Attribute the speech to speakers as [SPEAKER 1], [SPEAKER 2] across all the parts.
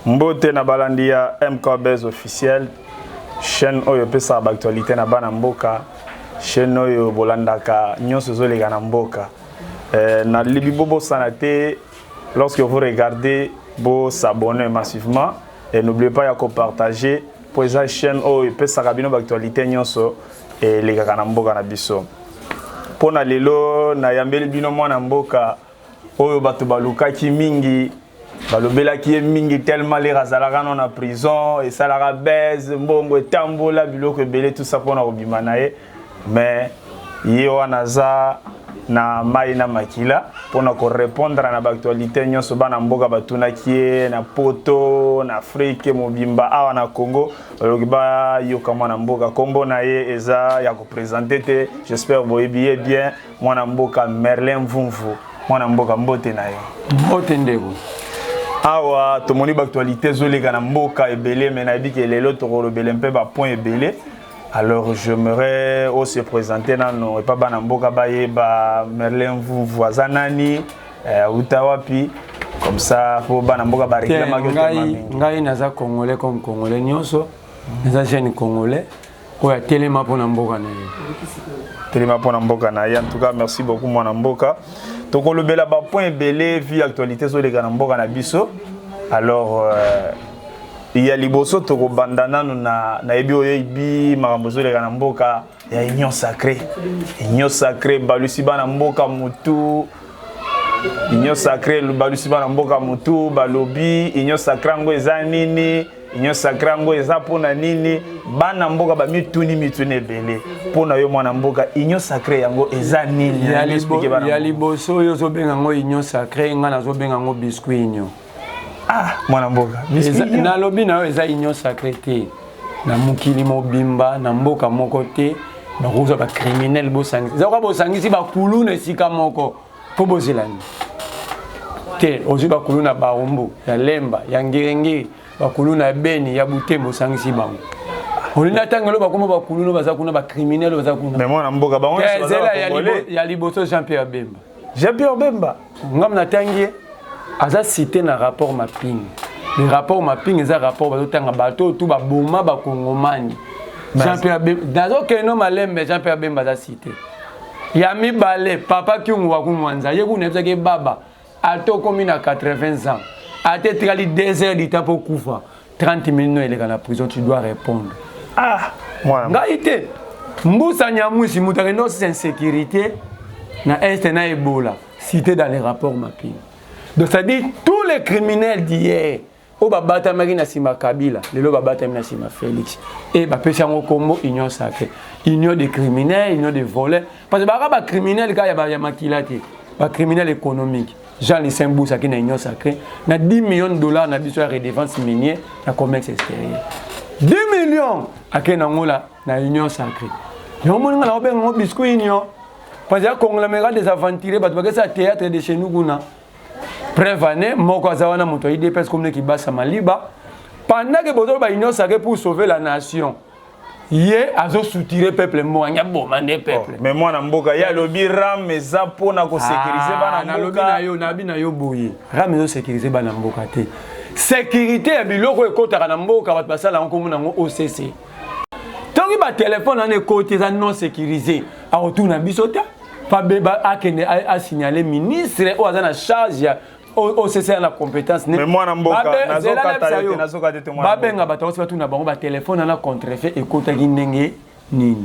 [SPEAKER 1] Mbote na balandia MKBS officiel chaîne oyo pesa actualité na bana mboka chaîne oyo bolandaka nyonso zolega na mboka na libi bobo sanate lorsque vous regardez bo s'abonner massivement et n'oubliez pas ya partager pour esa chaîne oyo pesa kabino actualité nyonso et lega na mboka na biso pona lelo na yambeli bino mwana mboka oyo bato balukaki mingi balobelaki mingi tellement les razalaka non na prison et ça la baise mbongo etambola biloko ebele tout ça pona obima na ye mais ye wana za na mai na makila pona ko répondre na actualité nyonso bana mboka batunaki na poto na Afrique mobimba awa na Congo baloki ba yoka mwana mboka kombo na ye eza ya ko présenter te j'espère boyebiye bien mwana mboka Merlin Mvumvu mwana mboka mbote na ye
[SPEAKER 2] mbote ndeko
[SPEAKER 1] awa tomoni actualité zolega na mboka ebele mais na biki lelo tokolobele mpe ba point ebele. Alors j'aimerais aussi présenter nano et pas bana mboka baye ba Merlin Mvumvu azanani utawapi comme ça pour bana mboka ba réclamer que
[SPEAKER 2] ngai naza congolais comme congolais nyonso naza jeune congolais oya telema pona mboka na ye
[SPEAKER 1] telema pona mboka na ye en tout cas merci beaucoup mwana mboka tokolobela ba point ebele vie actualité zolega na mboka na biso. Alors il y a liboso toko bandana na ebi oyebi makambozo lega na mboka ya union sacrée balusi bana mboka mutu union sacrée balusi bana mboka mutu balobi union sacrée ngo eza nini union sacrée ngo eza pona nini bana mboka ba mituni ebele pona yo mwana mboka union sacrée yango eza nini
[SPEAKER 2] ya liboso yo zo benga ngo union sacrée ngana zo benga ngo biscuit union.
[SPEAKER 1] Ah, mwana mboka.
[SPEAKER 2] Na lobi na eza union sacrée te. Na mukili mobimba na mboka moko te. Ba roza ba criminel bo sangi. Za kwa bo sangi si ba kuluna sika moko. Po bozelani. Te, ozi ba kuluna ba rombo, ya lemba, ya ngirengiri, ba kuluna beni ya butembo sangi si bango. Olina tangelo ba komo ba kuluna baza kuna ba criminel baza kuna.
[SPEAKER 1] Mais mwana mboka ba
[SPEAKER 2] wona baza ya liboso Jean-Pierre Bemba.
[SPEAKER 1] Jean-Pierre Bemba.
[SPEAKER 2] Ngam na tangiye aza cité na rapport mapping. Le rapport mapping est un rapport bazotanga bato tout ba boma ba kongomani. Jean-Pierre Bemba dazo keno malembe Jean-Pierre Bemba aza cité. Yami balé papa kyungu wa kumwanza yeku nebza ke baba ato komi na 80 ans. Ate trali 2 heures du temps pour kufa. 30 minutes il est dans la prison tu dois répondre.
[SPEAKER 1] Ah, moi.
[SPEAKER 2] Ngaite mbusa nyamusi mutakeno sans sécurité na est na Ebola cité dans les rapports mapping. Donc ça dit tous les criminels d'hier au babata marina sima Kabila, le babata marina sima Félix et ba pesa ngo kombo union sacrée, union des criminels, union des voleurs parce que ba criminel ka ya makilati, ba criminel économique. Jean Lucien Boussa qui na union sacrée, na 10 millions de dollars na biso redevance minière na commerce extérieur. 10 millions à kena ngola na union sacrée. Yo moni ngala obenga ngo biscuit union parce que conglomérat des aventuriers ba que ça théâtre de chez nous guna. Prévané, moko azawana moto IDPS comme qui basa maliba pendant que bozo ba union sacrée pour sauver la nation. Yé azo soutirer peuple mo anya bomane peuple.
[SPEAKER 1] Mais moi na mboka ya lobi ram eza pona ko sécuriser bana mboka
[SPEAKER 2] na lobi na yo boye. Ram ezo sécuriser bana mboka te. Sécurité ya biloko ekota na mboka bat basala nkomo nango OCC. Tongi ba téléphone na côté za non sécurisé. A retour na bisota. Pas beba akene a signaler ministre ou azana charge au CC la compétence
[SPEAKER 1] mais moi na mboka nazoka tete moi
[SPEAKER 2] babenga bato batu na bango ba téléphone na contrefait ekota ki ndenge nini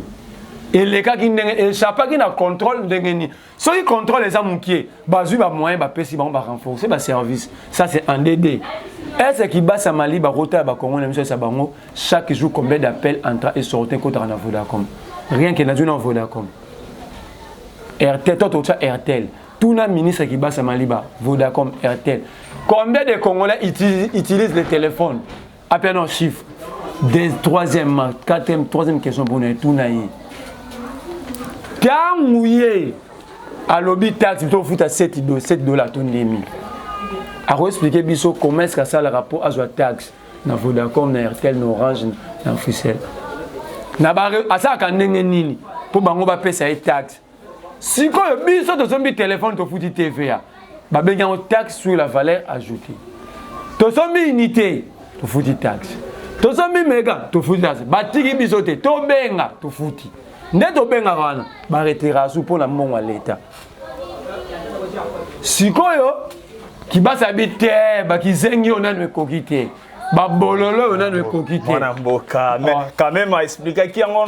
[SPEAKER 2] eleka ki ndenge échappa ki na contrôle ndenge nini so il contrôle les amukier bazui ba moyen ba pesi bango ba renforcer ba service ça c'est en DD est-ce qui basa mali ba rota ba Congo na miso sa bango chaque jour combien d'appels entrant et sortant contre na Vodacom rien que na zone Vodacom RTL tout ça RTL tout le ministre qui bat sa maliba, Vodacom, RTL. Combien de Congolais utilisent le téléphone? Appelons chiffre. Troisième question pour nous. Tout naïe. Quand mouillé, à l'objet taxe, il faut foutre à 7 $, tout demi. À expliquer biso comment est-ce que ça le rapport à la taxe dans Vodacom, dans RTL, dans Orange, dans Fussel. Na ba à ça quand nini pour bango ba payer sa taxe. Si quand le biso de son téléphone te foutu TVA, bah bien on taxe sur la valeur ajoutée. tosombi unité tofuti taxe tosombi méga tofuti taxe batiki biso te tobenga tofuti nde tobenga wana baretira su mpona mbongo ya leta sikoyo kibasa bi te bakizengi oyo nano ekoki te babololo oyo nano ekoki te
[SPEAKER 1] mwana mboka quand même aexplikaki yango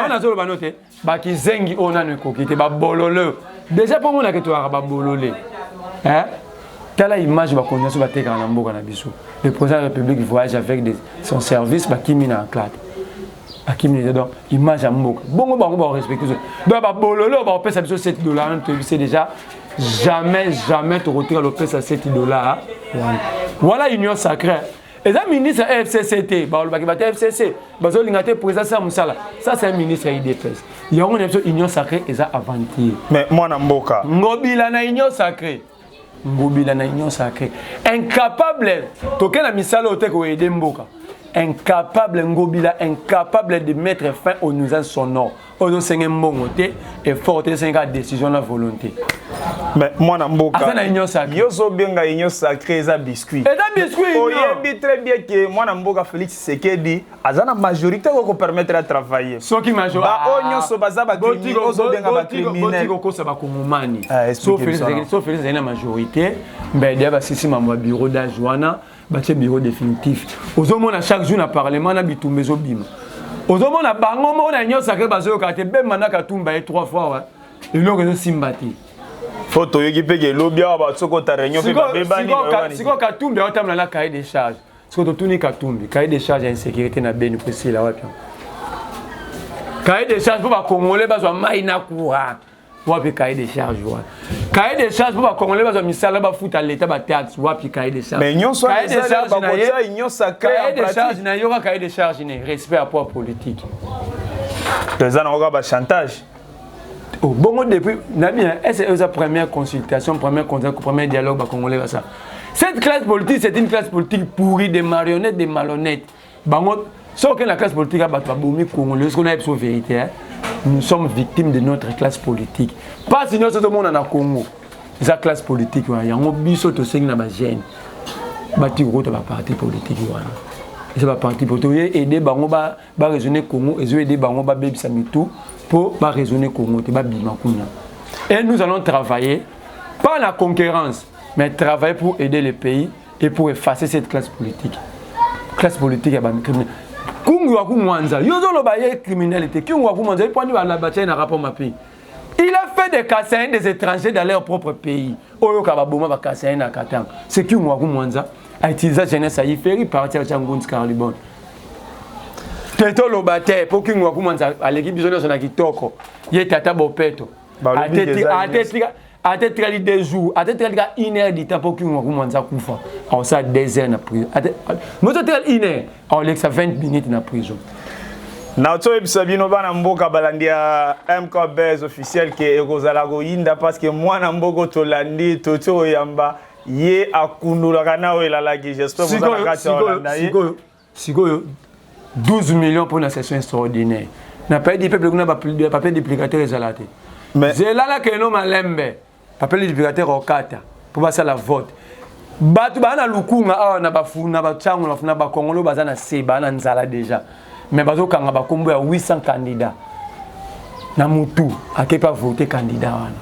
[SPEAKER 2] nazoloba no te bakizengi oyo nano ekoki te babololo déjà mpo monake toyaka babolole tala image bakonzi so batekaka na mboka na biso le président de la République voyage avec son service bakimi na enclate akimi donc image ya mboka bongo bango barespecte donc babololo baopesa biso $7 toyebise déjà jamais tokotika lopesa $7 voilà union sacrée eza ministre ya FCCT balobaki bate FCC bazolinga te président sa mosala ça c'est un ministre ya IDPS yango na biso union sacrée eza aventure
[SPEAKER 1] mais mwana mboka
[SPEAKER 2] ngobila na union sacrée ngobila na union sacrée incapable tokena misala ote ko aider mboka incapable ngobila incapable de mettre fin aux nuisances sonores aux sengem mbongote et forte senga décision la volonté
[SPEAKER 1] mais mwana mboka
[SPEAKER 2] azana union sacrée
[SPEAKER 1] yozo benga union sacrée eza biscuit oyebi très bien que mwana mboka Félix Tshisekedi azana majorité ko permettre à travailler
[SPEAKER 2] soki majorité
[SPEAKER 1] ba onyo so baza ba criminel ozo benga ba criminel
[SPEAKER 2] ko sa ba kongomani so Félix azana majorité mais dia ba sisi mambo bureau d'Ajoana batie bureau définitif ozomona chaque jour na parlement na bitumba ezobima ozomona bango moko na union sacrée bazoyoka te bemba na katumba ye 3 fois eloko ezosimba te
[SPEAKER 1] photo yoki peke lobi awa batsokota réunion pe babebani
[SPEAKER 2] siko katumbi aotambola na cahier de charge siko totuni katumbi cahier de charge ya insécurité na beni presila wapi cahier de charge mpo bakongole bazwa mai na courant wapi cahier de charge wana cahier de charge mpo bakongole bazwa misala bafuta leta bataxe wapi cahier de charge
[SPEAKER 1] mais nyonso cahier de charge bakotia union sacrée en pratique
[SPEAKER 2] cahier de charge na yoka cahier de charge ne respect à poids politique
[SPEAKER 1] eza na koka ba chantage
[SPEAKER 2] oh bongo depuis na bien c'est la première consultation premier dialogue ba congolais ça cette classe politique c'est une classe politique pourrie des marionnettes des malhonnêtes bango sauf que la classe politique a battu bomi congolais ce qu'on a la vérité nous sommes victimes de notre classe politique pas sinon tout le monde en Congo la classe politique il y a un biso to sing na ba jeune bati route ba parti politique wana c'est pas parti politique aider bango ba raisonner Congo et aider bango ba bebisa mitou pour raisonner Congo te ba bima kuna et nous allons travailler pas la concurrence mais travailler pour aider le pays et pour effacer cette classe politique ya ba criminel kungu wa kumwanza yozo lo ba ye criminalité kungu wa kumwanza il point la bataille na rapport ma pays il a fait des cassains des étrangers dans leur propre pays oyo ka ba boma ba cassains na katanga c'est kungu wa kumwanza a utilisé jeunesse y faire partir à Ngunzi Carlibon teto lo bate pour kungu wa kumwanza aleki bisono na kitoko ye tata bopeto a tête 2 jours a tête 1 heure de temps pour kungu wa kumwanza kufa on ça 2 heures na prison moi tête 1 heure on laisse 20 minutes na prison
[SPEAKER 1] na to ebisabino bana mboka balandia MKBS officiel ke ekozala goyinda parce que mwana mboko tolandi toto yamba ye akundula kana wela la ki j'espère vous allez kati olanda
[SPEAKER 2] sikoyo 12 millions pour une session extraordinaire na pas dit peuple kuna papier duplicateur ezalate mais zelala ke no malembe papier duplicateur okata pour passer la vote batu bana lukunga awa na bafuna bachangu na ba kongolo bazana seba na nzala déjà mais bazo kanga ba kombo ya 800 candidats na mutu akepa voter candidat wana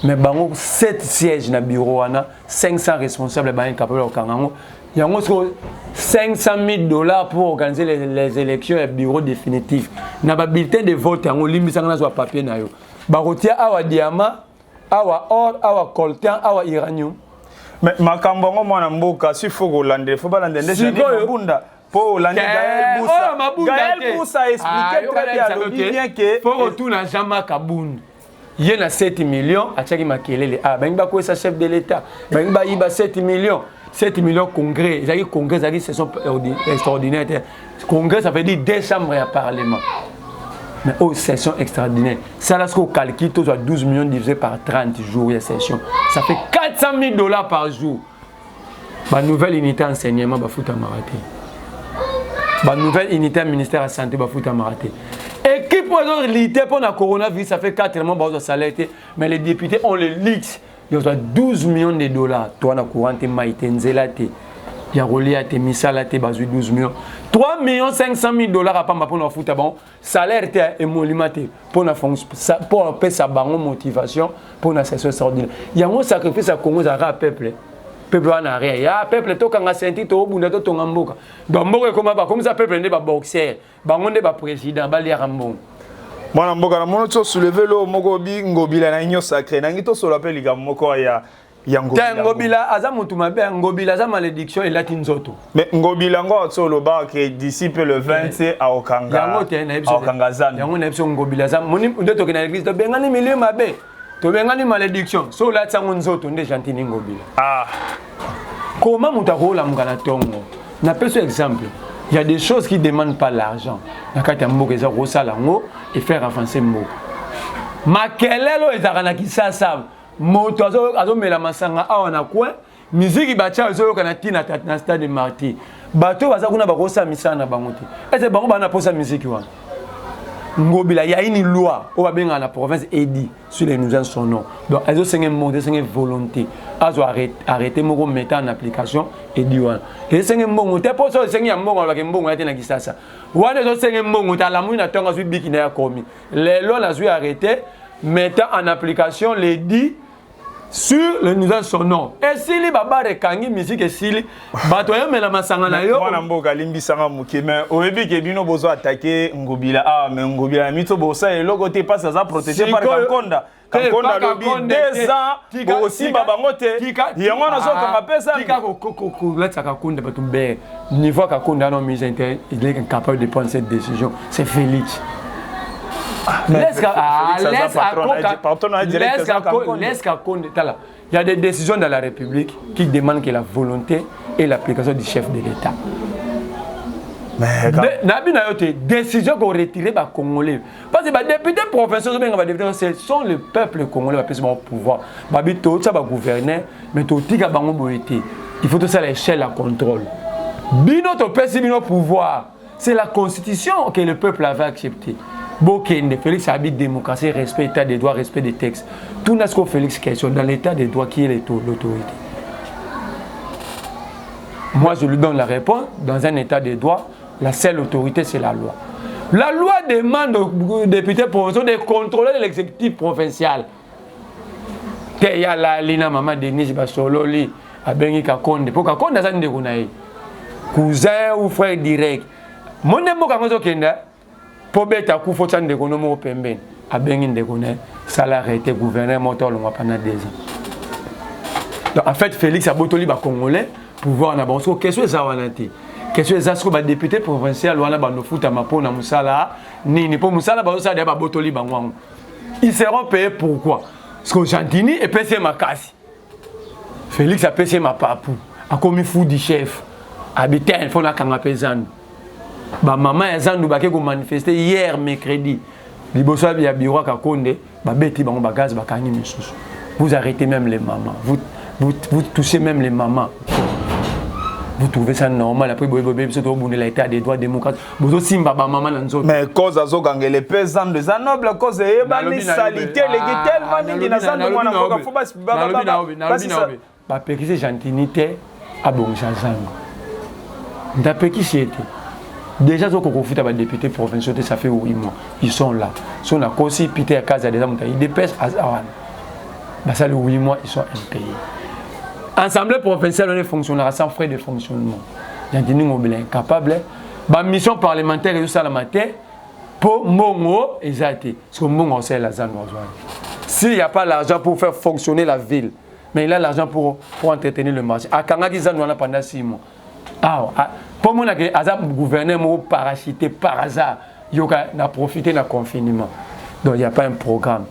[SPEAKER 2] mais bango 7 sièges na bureau wana 500 responsables ba incapable okangango yango $500,000 pour organiser les élections et bureau définitif na ba bulletin de vote yango limbisanga na zo papier na yo ba rotia awa diamant awa or awa coltan awa uranium
[SPEAKER 1] mais makambo ngo mwana mboka si faut kolande faut balande ndesha bunda pour l'année Gaël Boussa expliquer très bien que
[SPEAKER 2] faut retourner à Jean-Marc Aboun il y a 7 millions à chaque makelele ah ben ba ko sa chef de l'état ben ba iba 7 millions congrès il y a congrès ça session extraordinaire congrès ça veut dire 2 chambres à parlement mais aux session extraordinaire ça là ce qu'on calcule tout soit 12 millions divisé par 30 jours de session ça fait $400,000 par jour ba nouvelle unité enseignement ba foot à marathé ba nouvelle unité ministère de la santé ba foot à marathé équipe pour lutter pour le coronavirus ça fait 4 mois de salaire mais les députés ont le luxe il y a 12 millions de dollars. Toi, na courant, tu maïté, nzelate. Il y a relié à tes misalate, basu 12 millions. 3 millions 500 000 dollars à Pamba pour nous foutre bon. Salaire et émolumenté pour nous pour payer sa bonne motivation pour nous session extraordinaire. Il y a un sacrifice à Congo, ça peuple. Peuple n'a rien. Il y a peuple qui a senti tout au bout de tout ton amboka. Donc, comme ça, peuple n'est pas boxeur, n'est pas président, pas lié bon.
[SPEAKER 1] Moi, je suis soulevé le Mogobi, Ngobila, Nagno Sacré, Nagito sur l'appel, il y a Moko ya
[SPEAKER 2] Ngobila, Azamutumbe, Ngobila, Aza malédiction et latinzoto. Mais
[SPEAKER 1] Ngobila, Ngo, sur le bar qui est d'ici le 20 à Okanga.
[SPEAKER 2] Okanga Zan. Yango Nepson Ngobila, Zan. Moni, de toquer dans l'église, de Bengani milieu Mabé. To Bengani malédiction. So là, Tsangonzoto, on est gentil Ngobila. Ah. Comment Moutaro la Muganatongo? N'a pas ce exemple. Il y a des choses qui ne demandent pas l'argent. Il y a des choses qui et faire avancer le mot. Ma kelelo est à qui ça savent. Moto azo mela masanga awana coin. Musique bacha azo kanati na stade de Marty. Bato baza kuna bakosa misana bangote. Est-ce bango bana posa musique wa? Ngobila il y a une loi au babenga la province Edi sur les nuisances sonores. Donc azo sengé monter sengé volonté. Azo arrêter moko mettre en application Edi wa. Et sengé mbongo te poso sengé mbongo ba mbongo ya te na kisasa. Wana zo sengé mbongo ta la mouina tonga zu bikina ya komi. Les lois la zu arrêter mettant en application les 10 sur le nuisance sonore. Et si les babas rekangi musique et si les batoyens mais la masanga na yo.
[SPEAKER 1] Wana mboka limbi sanga muke mais oyebi ke bino bozo attaquer Ngobila ah mais Ngobila mito bosa et logo te passe ça protégé par Kankonda. Kankonda lobi 2 ans aussi baba ngote. Yango na zo ka pesa.
[SPEAKER 2] Tika ko let's Kankonda batumbe niveau Kankonda non mise inter il est incapable de prendre cette décision. C'est Félix. Il y a des décisions dans la République qui demandent que la volonté et l'application du chef de l'État. Des décisions qu'on retire les Congolais. Parce que les députés provinciaux, ce sont le peuple congolais qui a le pouvoir. Il gouverner, mais il faut tout ça à l'échelle à contrôle. Bino pouvoir, c'est la constitution que le peuple avait acceptée. Bokende, Félix habite démocratie, respect état des droits, respect des textes. Tout n'a ce que Félix question dans l'état des droits qui est l'autorité. Moi je lui donne la réponse, dans un état des droits, la seule autorité c'est la loi. La loi demande aux députés provinciaux de contrôler l'exécutif provincial. Il y a la Lina Maman Denis Basololi, à Bengi Kakonde, pour Kakonde, ça ne connaît cousin ou frère direct. Mon démo Kakonde Kenda. Pour bêta coup faut de économie au pemben à Bengin de connaît salarié était gouverneur moteur pendant 2 ans. Donc en fait Félix a botoli ba congolais pouvoir na banso question ça wanati question ça ce que ba député provincial wana ba no futa mapo na musala nini pour musala ba ça ba botoli bangwangu. Ils seront payés pourquoi? Parce que Gentini et PC Makasi. Félix a PC ma papou a commis fou du chef habitant il faut la kangapezan. Ba maman ezandu ba ke ko manifester hier mercredi liboso ya bureau ka Konde ba beti bango ba gaz ba kangi misusu. Vous arrêtez même les mamans, vous touchez même les mamans. Vous trouvez ça normal après boy c'est au bout de l'état des droits démocratiques. Vous aussi baba maman na nzoto.
[SPEAKER 1] Mais cause azo gangele pesant de ça noble cause e ba ni salité les tellement mingi na zandu mwana mboka faut
[SPEAKER 2] ba pekise gentilité a bon chanzango. Ndapeki siete. Déjà, ceux qui ont fait des députés provinciaux, ça fait 8 mois. Ils sont là. Ils sont là. Aussi, Peter Kaza, ils dépêchent à Zawan. Ça, les 8 mois, ils sont impayés. Assemblée provinciale, on est fonctionnaire sans frais de fonctionnement. Il y a des gens qui sont incapables. La mission parlementaire, c'est ça le matin. Pour Mongo, exactement. Parce que Mongo, c'est la zone. S'il n'y a pas l'argent pour faire fonctionner la ville, mais il a l'argent pour entretenir le marché. À Kangaki, ça, nous en a pendant 6 mois. Pour moi, le gouvernement parachuté par hasard, il a profité de confinement. Donc, il n'y a pas un programme.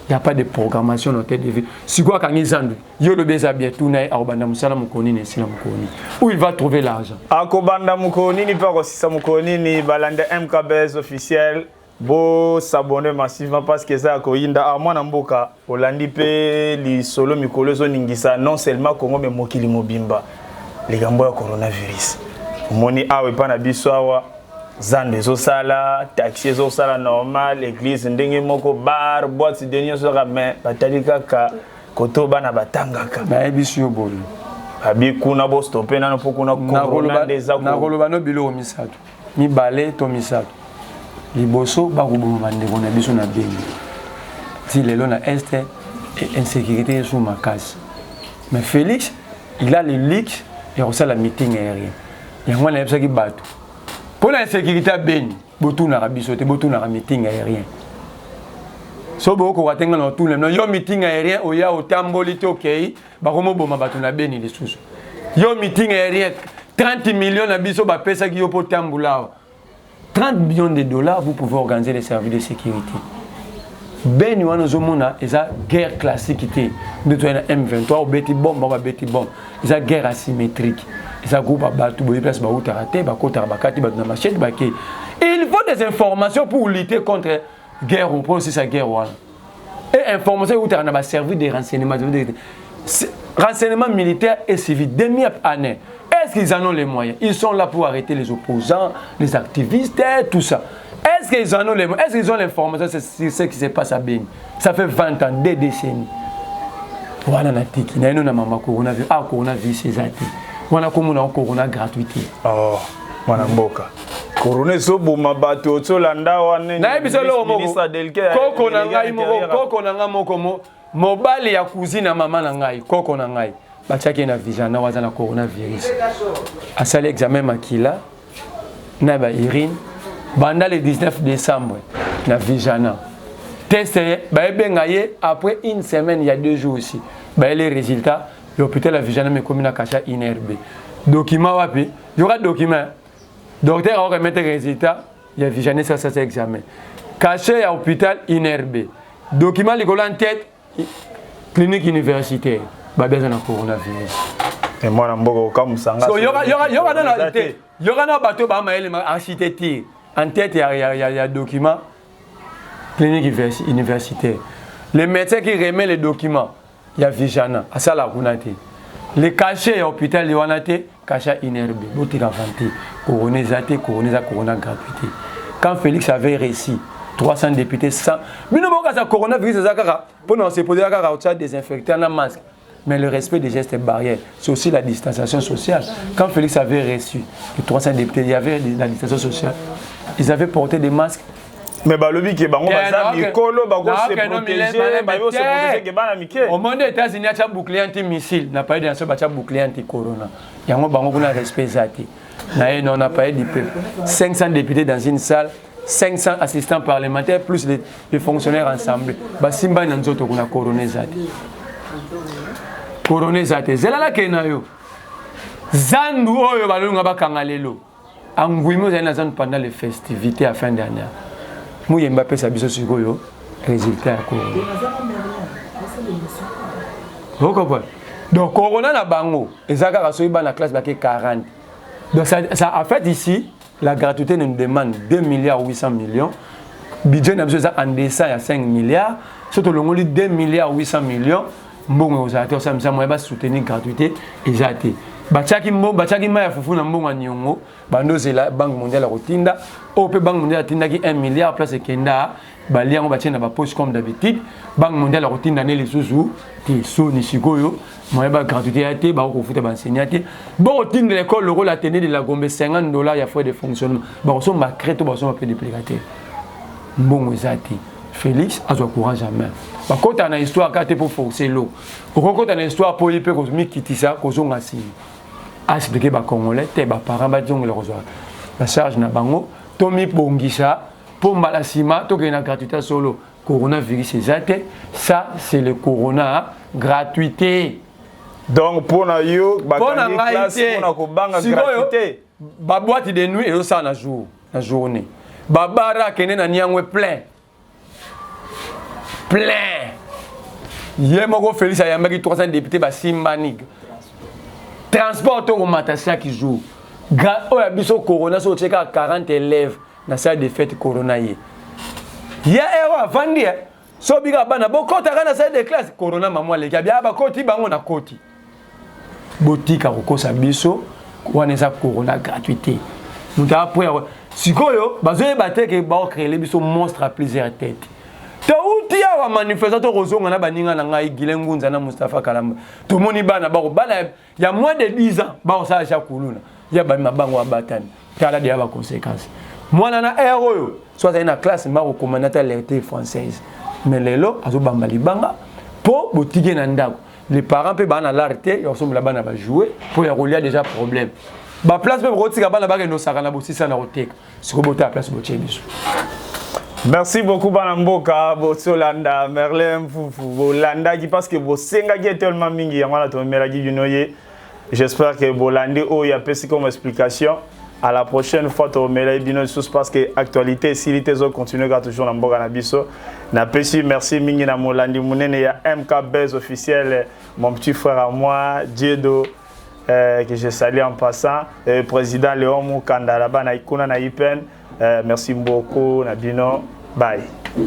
[SPEAKER 2] Il n'y a pas de programmation dans tête de vie. Si quoi, quand ils ont il où il va trouver l'argent?
[SPEAKER 1] À Kobanda Mukoni, ni pas aussi ça Mukoni, ni Balanda MKBS officiel. Bo s'abonner massivement parce que ça a koyinda à moi Namboka, Olandi pe li solo mikolo zo ningisa non seulement Congo mais mokili mobimba. Les gambo ya coronavirus moni awe pana biso awa zande zo sala taxi zo sala normal église ndenge moko bar boîte de nuit so mais batali kaka koto bana batangaka
[SPEAKER 2] na biso yo bolo
[SPEAKER 1] abi kuna bo stopper na po kuna corona des ako
[SPEAKER 2] na koloba no bilo misato mi balé to misato liboso ba ko bo bande ko na biso na beni ti lelo na est et insécurité sur ma case mais Félix il a le leaks et on la meeting aérien il y a moi na qui bateau pour la insécurité à beni botu na biso te botu na meeting aérien so boko watenga na tout le yo meeting aérien oya otamboli te okay ba komo boma batu na beni les sous yo meeting aérien 30 millions na biso ba pesa ki yo po tambula 30 millions de dollars vous pouvez organiser les services de sécurité beni wana zomona eza guerre classique te de na M23 beti bombe ba beti bombe eza guerre asymétrique eza groupe batu boye place ba utarate ba kota ba kati ba na machette ba ke il faut des informations pour lutter contre guerre, on prend aussi sa guerre. Et information, où tu as servi des renseignements. Renseignements militaires et civils, demi-année. Est-ce qu'ils en ont les moyens? Ils sont là pour arrêter les opposants, les activistes, tout ça. Est-ce qu'ils en ont les moyens? Est-ce qu'ils ont l'information? C'est ce qui se passe à Beni. Ça fait 20 ans, 2 décennies. Voilà, on a un coronavirus. Ah, coronavirus, c'est ça. On a un corona gratuité.
[SPEAKER 1] Oh, on a mboka. Corona so boma bato to landa wane
[SPEAKER 2] na biso lo moko koko na ngai moko koko na ngai moko mobali ya cousine mama na ngai koko na ngai batiaki na vijana waza na coronavirus asali examen makila na ba urine banda le 19 décembre na vijana test ba ebenga ye après une semaine il y a 2 jours aussi ba les résultats l'hôpital la vijana me komina kasha inerbe document wapi il y aura document docteur a remis les résultats, il a visionné ça cet examen. Caché à l'hôpital inerbe. Document l'école en tête, clinique universitaire. Bah besoin de coronavirus.
[SPEAKER 1] Et moi, je comme ça.
[SPEAKER 2] Il y aura un bateau, architecture. En tête, il y a un document clinique universitaire. Les médecins qui remettent les documents, il y a Vijana, à ça la rounate. Les cachets à l'hôpital, il y a un cachet inerbe. L'autre inventé. Corona gratuité. Quand Félix avait réussi, 300 députés, 100. Mais non, quand ça coronavirus, pour nous se poser à désinfecter un masque. Mais le respect des gestes barrières, c'est aussi la distanciation sociale. Quand Félix avait reçu les 300 députés, il y avait la distanciation sociale. Ils avaient porté des masques.
[SPEAKER 1] Mais le but est que
[SPEAKER 2] au monde des États-Unis, il y a un bouclier anti-missile. Il n'y a pas eu de bouclier anti-corona. Il y a un respect. On n'a pas eu de 500 députés dans une salle, 500 assistants parlementaires, plus les fonctionnaires ensemble. Simba n'a pas eu coronisate. Coronisate. C'est là que nous Zandu oyo balunga bakangalelo. Angouimo zana zan pendant les festivités à fin d'année. Mouye Mbappé sabiso sikoyo résultat ya corona. Vous comprenez? Donc corona na bango, ezaka kasoyi ba na classe baké 40. Donc ça en fait ici la gratuité nous demande 2 milliards 800 millions. Budget na besoin en dessin à 5 milliards, surtout le ngoli 2 milliards 800 millions. Mbongo ozato ça msa moyeba soutenir gratuité ezate. Bachaki maya fufu na mbongo nyongo bandoze la banque mondiale rotinda ope banque mondiale tinda ki 1 milliard place kenda baliango bachena ba poche comme d'habitude banque mondiale rotinda ne lisusu ti so ni sikoyo moyeba gratuité ate ba ko futa ba enseignante bon tinda l'école le rôle atteindre de la gombe $50 ya frais de fonctionnement ba so ma créto ba so ma pédiplicataire mbongo ezate Félix a son courage à main. Par contre, on a une histoire qui pour forcer l'eau. Quand on a une histoire pour y faire des kitisa, qu'on a expliqué aux Congolais, les parents ont la charge na bango, Tommy Bongisa, pour Malasima, tout est gratuité solo. Coronavirus, ça c'est le corona gratuité.
[SPEAKER 1] Donc pour na yo, pour na classe, pour na gratuité.
[SPEAKER 2] Ba boîte de nuit et ça na jour, na journée. Babara kene na nyangwe plein. Plein. Hier, mon Félix a yamaki 300 députés ba Simbanig. Transport au Matassa qui joue. Oh ya biso corona so cheka 40 élèves na salle de fête corona yé. Ya ewa vandi so biga bana bokota kana salle de classe corona maman les gars bien ba koti bango na koti. Botika kokosa biso waneza corona gratuité. Nous après sikoyo bazoye bateke ba créer les biso monstre à plusieurs têtes. tia wa manifestateur ozonga na baninga na ngai Gilengunza na Mustafa Kalamba tout moni bana ba ya moins de 10 ans ba ça ja kuluna ya ba mabango abatani kala dia ba conséquences mwana na héros soit na classe ma recommandata l'été française mais lelo azo bamba libanga po botike na ndako les parents pe bana l'arté yo somla bana ba jouer pour ya rolia déjà problème ba place pe rotika bana ba no saka na bosisa na roteka siko bota place botie biso.
[SPEAKER 1] Merci beaucoup Banamboka, Botsolanda, Merlin, Bolanda qui parce que Bosenga qui est tellement mingi, j'espère que Bolandi oh il y a peu comme explication. À la prochaine fois tu me bino sous parce que actualité si les autres continuent à toujours Namboka na biso. Na pesi merci mingi na Molandi munene ya MK Bez officiel mon petit frère à moi Diedo que je salue en passant président Léon Mukanda là-bas na ikuna na Ipen. Merci beaucoup Nabino. Bye.